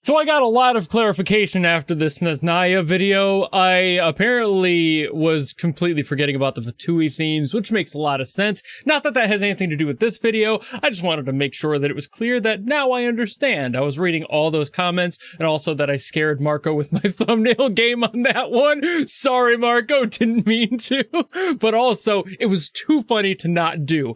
So I got a lot of clarification after this Nesnaya video. I apparently was completely forgetting about the Fatui themes, which makes a lot of sense. Not that that has anything to do with this video, I just wanted to make sure that it was clear that now I understand. I was reading all those comments, and also that I scared Marco with my thumbnail game on that one. Sorry, Marco, didn't mean to. But also, it was too funny to not do.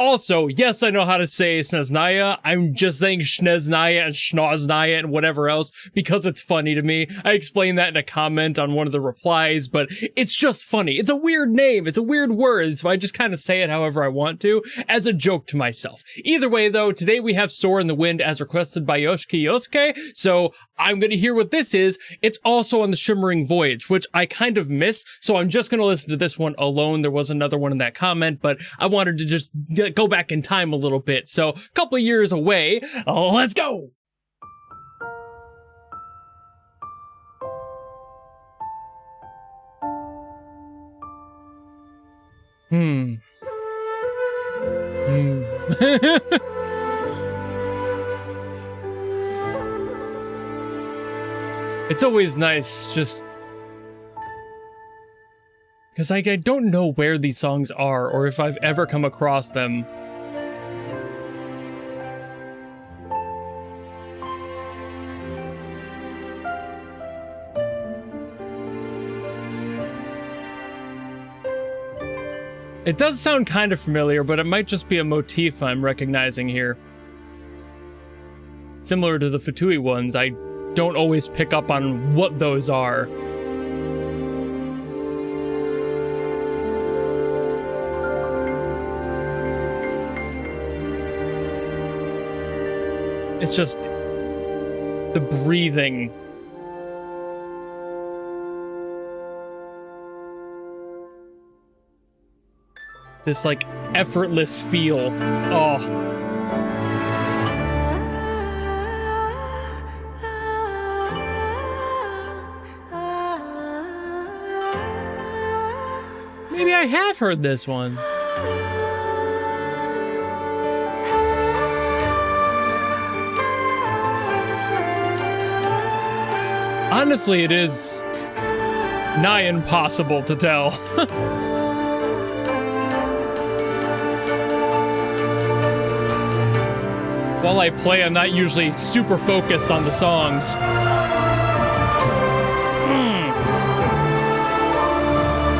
Also, yes, I know how to say Sneznaya. I'm just saying Schneznaya and Schnoznaya and whatever else because it's funny to me. I explained that in a comment on one of the replies, but it's just funny. It's a weird name. It's a weird word, so I just kind of say it however I want to, as a joke to myself. Either way, though, today we have Soar in the Wind as requested by Yoshiki Yosuke, so I'm going to hear what this is. It's also on the Shimmering Voyage, which I kind of miss, so I'm just going to listen to this one alone. There was another one in that comment, but I wanted to just go back in time a little bit, so a couple of years away. Let's go! It's always nice, just because I don't know where these songs are, or if I've ever come across them. It does sound kind of familiar, but it might just be a motif I'm recognizing here. Similar to the Fatui ones, I don't always pick up on what those are. It's just the breathing. This, like, effortless feel. Oh. Maybe I have heard this one. Honestly, it is nigh impossible to tell. While I play, I'm not usually super focused on the songs.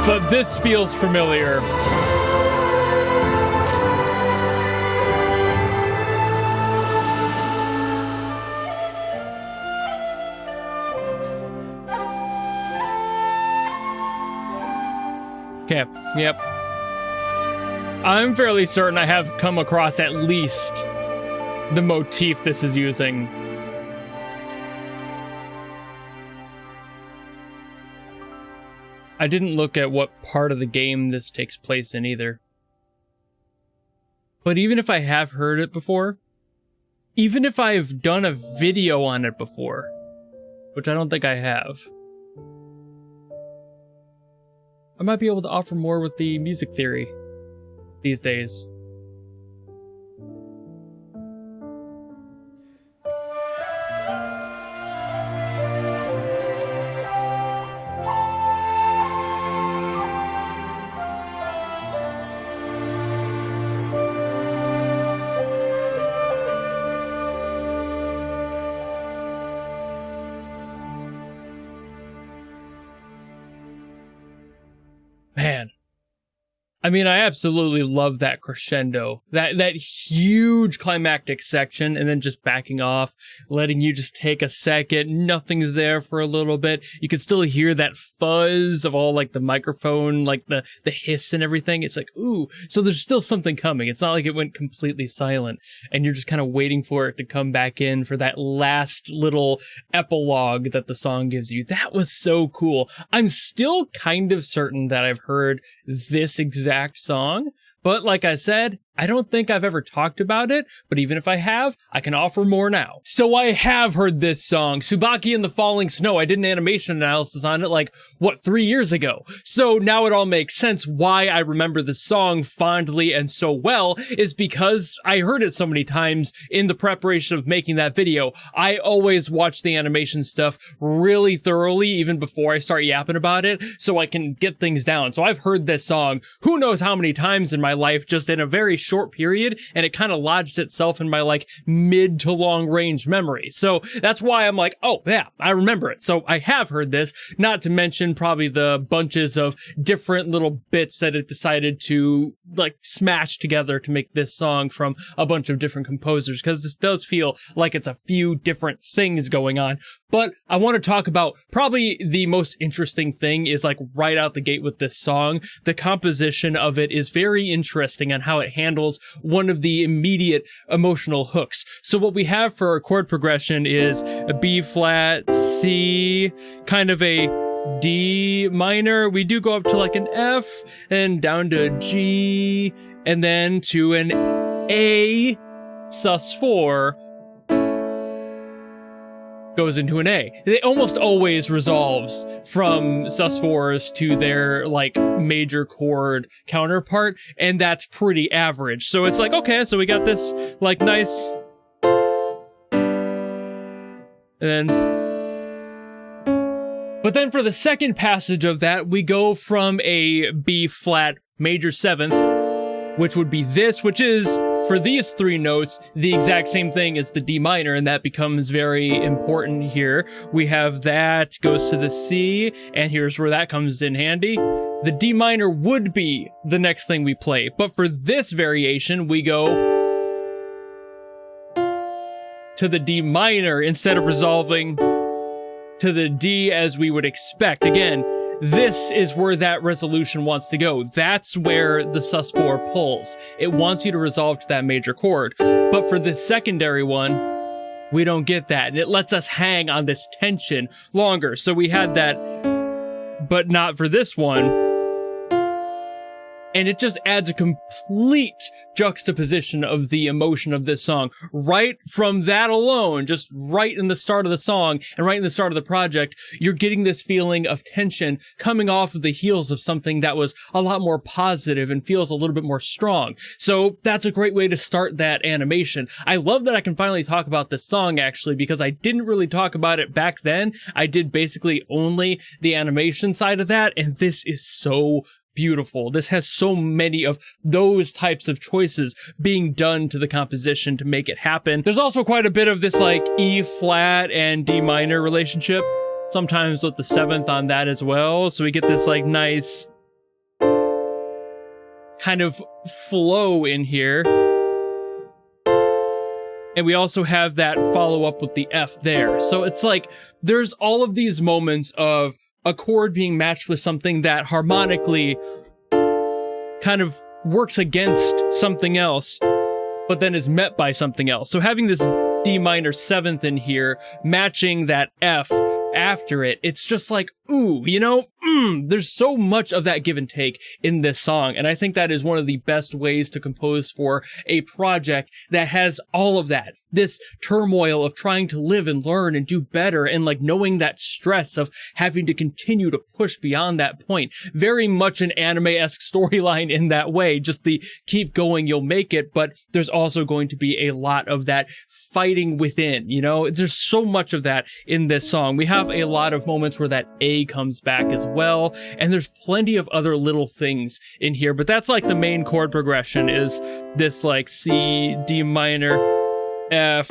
But this feels familiar. Okay, yep. I'm fairly certain I have come across at least the motif this is using. I didn't look at what part of the game this takes place in either. But even if I have heard it before, even if I've done a video on it before, which I don't think I have, I might be able to offer more with the music theory these days. Man, I mean, I absolutely love that crescendo, that huge climactic section, and then just backing off, letting you just take a second, nothing's there for a little bit. You can still hear that fuzz of all, like, the microphone, like the hiss and everything. It's like, ooh, so there's still something coming. It's not like it went completely silent, and you're just kind of waiting for it to come back in for that last little epilogue that the song gives you. That was so cool. I'm still kind of certain that I've heard this exact song, but like I said, I don't think I've ever talked about it, but even if I have, I can offer more now. So I have heard this song, Tsubaki and the Falling Snow. I did an animation analysis on it like, 3 years ago? So now it all makes sense why I remember the song fondly and so well, is because I heard it so many times in the preparation of making that video. I always watch the animation stuff really thoroughly, even before I start yapping about it, so I can get things down. So I've heard this song who knows how many times in my life, just in a very short period, and it kind of lodged itself in my like mid to long range memory. So that's why I'm like, oh yeah, I remember it. So I have heard this, not to mention probably the bunches of different little bits that it decided to like smash together to make this song from a bunch of different composers, because this does feel like it's a few different things going on. But I want to talk about probably the most interesting thing is like right out the gate with this song. The composition of it is very interesting on how it handles one of the immediate emotional hooks. So what we have for our chord progression is a B flat, C, kind of a D minor. We do go up to like an F and down to a G and then to an A sus4 goes into an A. It almost always resolves from sus4s to their like major chord counterpart, and that's pretty average. So it's like, okay, so we got this like nice, and then, but then for the second passage of that, we go from a B flat major seventh, which would be this, which is, for these three notes, the exact same thing as the D minor, and that becomes very important here. We have that goes to the C, and here's where that comes in handy. The D minor would be the next thing we play, but for this variation, we go to the D minor instead of resolving to the D as we would expect. Again, this is where that resolution wants to go. That's where the sus4 pulls. It wants you to resolve to that major chord. But for this secondary one, we don't get that. And it lets us hang on this tension longer. So we had that, but not for this one. And it just adds a complete juxtaposition of the emotion of this song. Right from that alone, just right in the start of the song and right in the start of the project, you're getting this feeling of tension coming off of the heels of something that was a lot more positive and feels a little bit more strong. So that's a great way to start that animation. I love that I can finally talk about this song, actually, because I didn't really talk about it back then. I did basically only the animation side of that, and this is so beautiful. This has so many of those types of choices being done to the composition to make it happen. There's also quite a bit of this like E flat and D minor relationship, sometimes with the seventh on that as well. So we get this like nice kind of flow in here. And we also have that follow up with the F there. So it's like there's all of these moments of a chord being matched with something that harmonically kind of works against something else, but then is met by something else. So having this D minor seventh in here, matching that F after it, it's just like, ooh, you know, there's so much of that give and take in this song. And I think that is one of the best ways to compose for a project that has all of that. This turmoil of trying to live and learn and do better, and like knowing that stress of having to continue to push beyond that point. Very much an anime-esque storyline in that way, just the keep going, you'll make it, but there's also going to be a lot of that fighting within, you know? There's so much of that in this song. We have a lot of moments where that A comes back as well, and there's plenty of other little things in here, but that's like the main chord progression is this like C, D minor, F,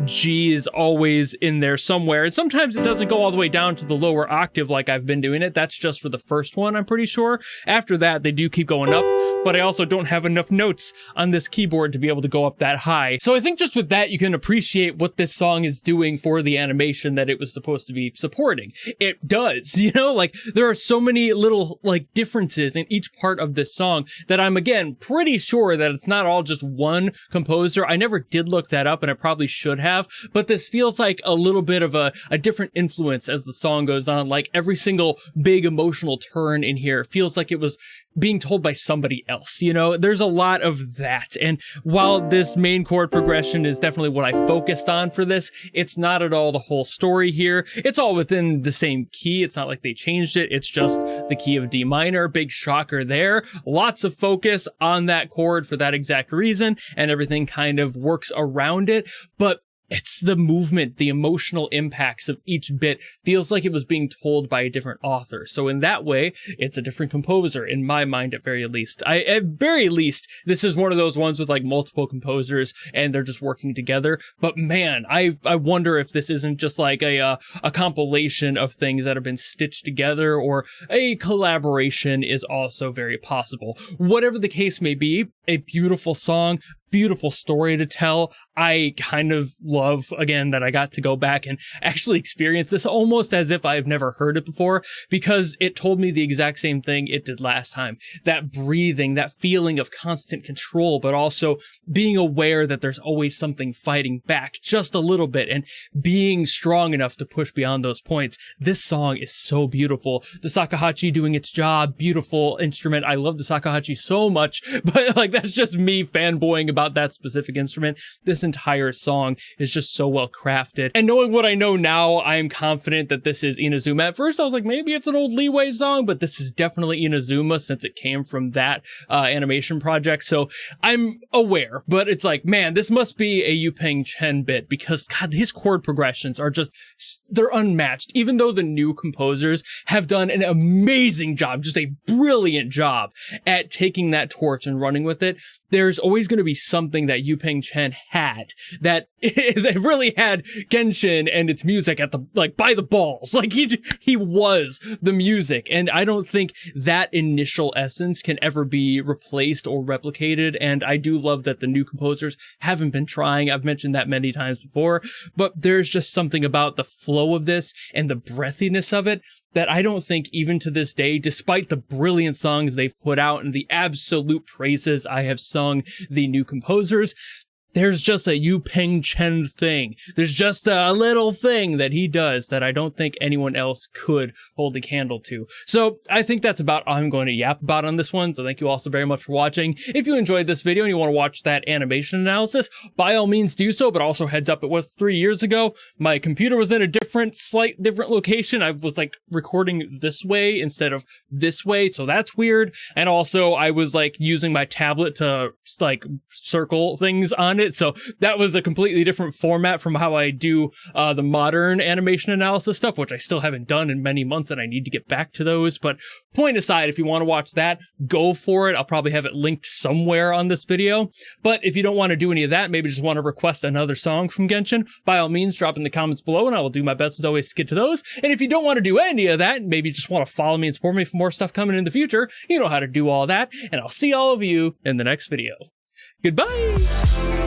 G is always in there somewhere, and sometimes it doesn't go all the way down to the lower octave like I've been doing it. That's just for the first one, I'm pretty sure. After that, they do keep going up, but I also don't have enough notes on this keyboard to be able to go up that high. So I think just with that, you can appreciate what this song is doing for the animation that it was supposed to be supporting. It does, you know, like there are so many little like differences in each part of this song that I'm, again, pretty sure that it's not all just one composer. I never did look that up, and I probably should have, but this feels like a little bit of a different influence as the song goes on. Like every single big emotional turn in here feels like it was being told by somebody else, you know? There's a lot of that. And while this main chord progression is definitely what I focused on for this, it's not at all the whole story here. It's all within the same key. It's not like they changed it. It's just the key of D minor. Big shocker there. Lots of focus on that chord for that exact reason, and everything kind of works around it. But it's the movement, the emotional impacts of each bit feels like it was being told by a different author. So in that way, it's a different composer, in my mind, at very least. At very least, this is one of those ones with like multiple composers and they're just working together. But man, I wonder if this isn't just like a compilation of things that have been stitched together, or a collaboration is also very possible. Whatever the case may be, a beautiful song, beautiful story to tell. I kind of love, again, that I got to go back and actually experience this almost as if I've never heard it before, because it told me the exact same thing it did last time. That breathing, that feeling of constant control, but also being aware that there's always something fighting back just a little bit and being strong enough to push beyond those points. This song is so beautiful. The shakuhachi doing its job, beautiful instrument. I love the shakuhachi so much, but like that's just me fanboying about that specific instrument. This entire song is just so well crafted. And knowing what I know now, I am confident that this is Inazuma. At first I was like, maybe it's an old Leeway song, but this is definitely Inazuma since it came from that animation project. So I'm aware, but it's like, man, this must be a Yu-Peng Chen bit, because God, his chord progressions are just, they're unmatched. Even though the new composers have done an amazing job, just a brilliant job at taking that torch and running with it, there's always going to be something that Yu-Peng Chen had that really had Genshin and its music at the, like, by the balls. Like he was the music. And I don't think that initial essence can ever be replaced or replicated. And I do love that the new composers haven't been trying. I've mentioned that many times before, but there's just something about the flow of this and the breathiness of it that I don't think even to this day, despite the brilliant songs they've put out and the absolute praises I have sung the new composers, there's just a Yu-Peng Chen thing. There's just a little thing that he does that I don't think anyone else could hold a candle to. So I think that's about all I'm going to yap about on this one. So thank you all so very much for watching. If you enjoyed this video and you want to watch that animation analysis, by all means do so, but also heads up, it was 3 years ago. My computer was in a slight different location. I was like recording this way instead of this way. So that's weird. And also I was like using my tablet to like circle things on it. So that was a completely different format from how I do the modern animation analysis stuff, which I still haven't done in many months, and I need to get back to those. But point aside, if you want to watch that, go for it. I'll probably have it linked somewhere on this video. But if you don't want to do any of that, maybe just want to request another song from Genshin, by all means, drop in the comments below, and I will do my best as always to get to those. And if you don't want to do any of that, maybe just want to follow me and support me for more stuff coming in the future, you know how to do all that. And I'll see all of you in the next video. Goodbye!